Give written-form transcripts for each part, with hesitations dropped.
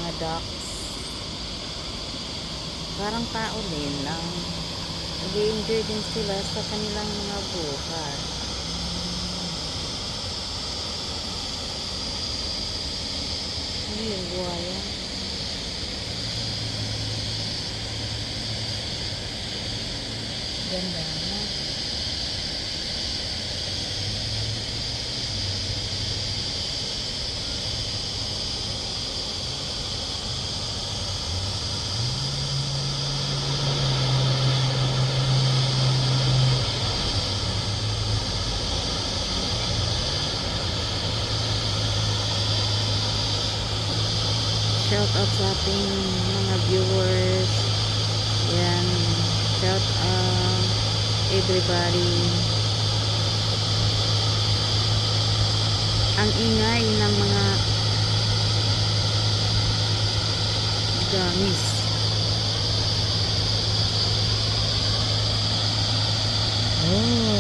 mga ducks. Parang tao din lang. Nag-i-enjoy din sila sa kanilang mga buhay. Ano yung buhaya? Ganda na. Shout out sa ating mga viewers. Yan. Shout out everybody. Ang ingay ng mga gamis. Oh.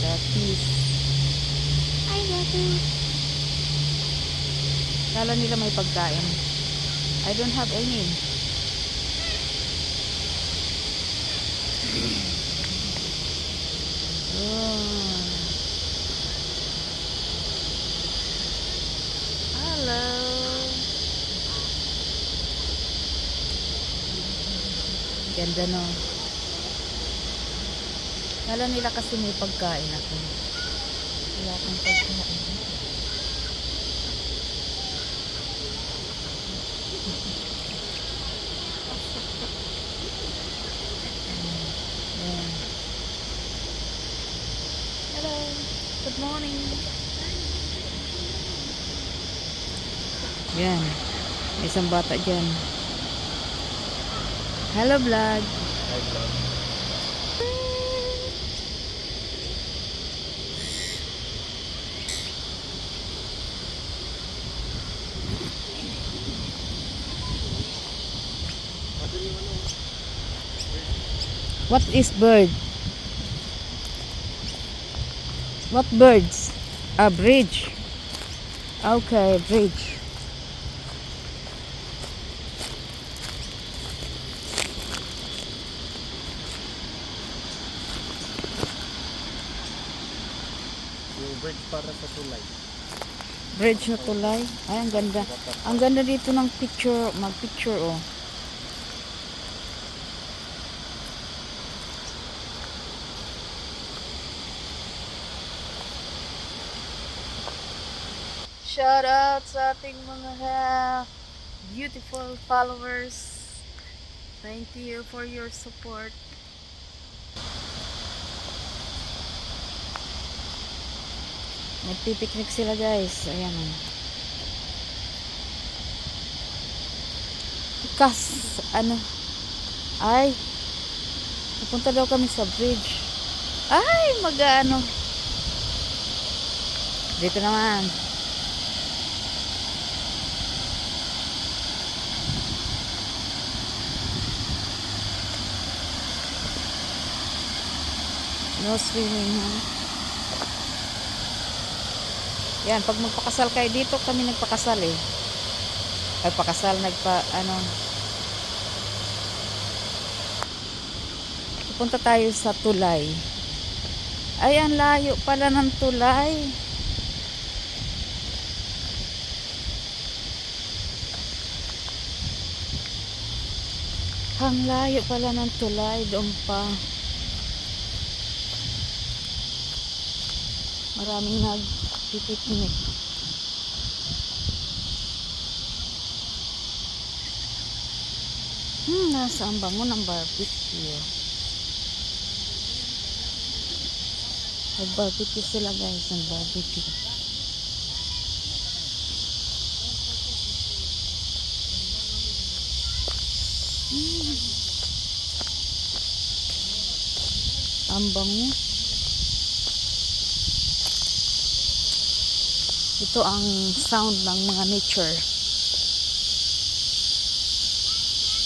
Gatis. Ay, gatis. Kala nila may pagkain. I don't have any. Oh. Hello. Ganda no. Kala nila kasi may pagkain ako. Wala akong pagkain. Ayan. Hello. Good morning. Yan. May isang bata dyan. Hello vlog. Hi vlog. What is bird? What birds? A bridge. Okay, bridge. Yung bridge para sa tulay. Bridge na tulay. Ay, ang ganda. Ang ganda dito ng picture. Mag-picture, oh. Shout out sa ating mga beautiful followers. Thank you for your support. Nagpipiknik sila guys. Ayan. Ano? Ay. Pupunta daw kami sa bridge. Ay, mag-ano. Dito naman. No swimming, ha? Yan, pag magpakasal kayo dito, kami nagpakasal eh. Ay, pakasal, pupunta tayo sa tulay. Ay, ang layo pala ng tulay. Ang layo pala ng tulay, doon pa. Maraming nagpipiknik. Nasa ang bango ng barbecue. Nag-barbecue sila guys, nag-barbecue. Ang bango. Ito ang sound ng mga nature.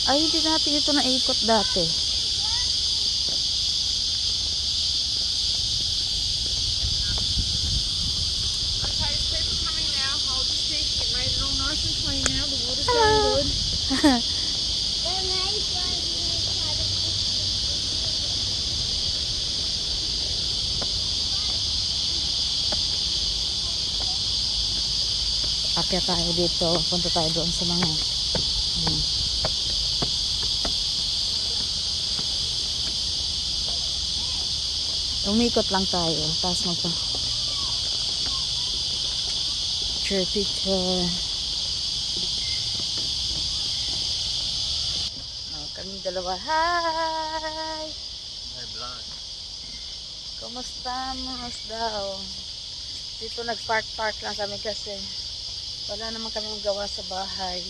Ay, hindi natin ito naikot dati. Hello. Akyat tayo dito. Punta tayo doon sa mga umikot lang tayo. Tapos magpa picture. Oh, kaming dalawa. Hi! Ay, vlog. Kumusta mas daw? Dito nag-park lang kami kasi wala naman kami magawa sa bahay.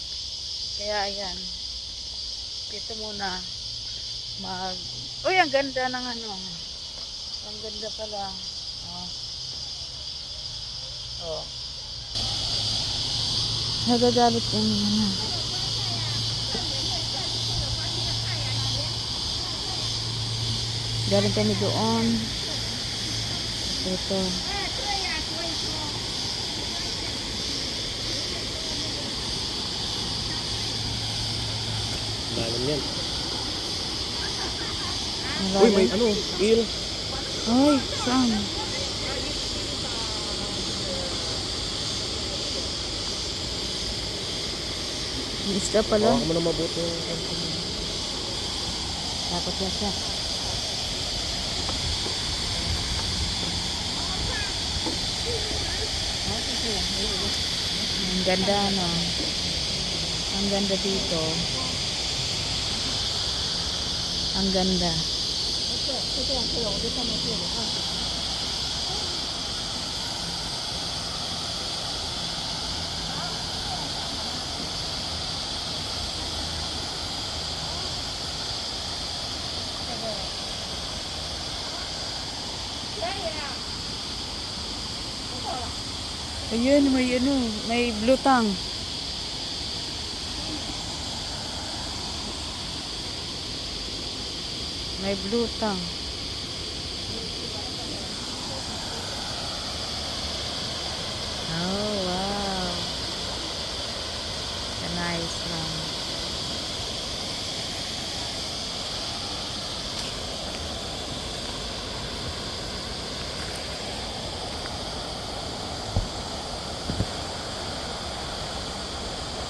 Kaya ayan. Dito muna Uy, ang ganda ng ano. Ang ganda pala. Oh. Oh. Nagagalit yung ano. Galing kami doon. Ito. Lalim yan. Malalim. Uy, may ano, eel. Ay, saan? May isda pala. Hawakan mo na mabuti yung Dapat yan siya. Ang ganda, no? Ang ganda dito. Ang ganda. Ayan, may ano, may blutang. May blutang. Oh, wow. Nice lang.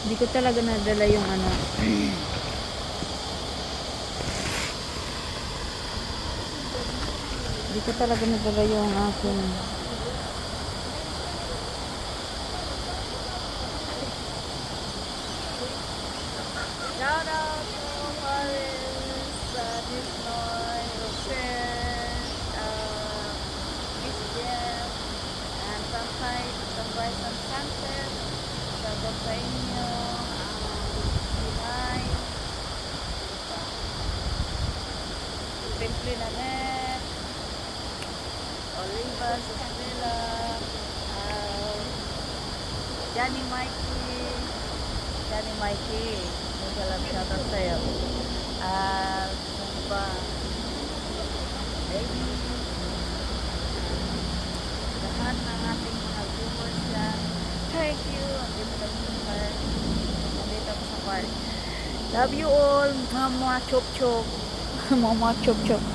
Hindi ko talaga nadala yung ano. Hindi ko talaga nadala yung aking shout out to Paris, Disnoy, Rosen, Miss Jem, and Sunrise and Sunset. Shout out sa inyo, Pinay, Temple na net, Oliva, Susila, Johnny Mikey, salam shoutout sa'yo. Ano ba? Baby. Lahat ng ating mga viewers dyan. Thank you. Andito kami sa park. Andito ako sa park. Love you all. Mama chop chop. Mama chop chop.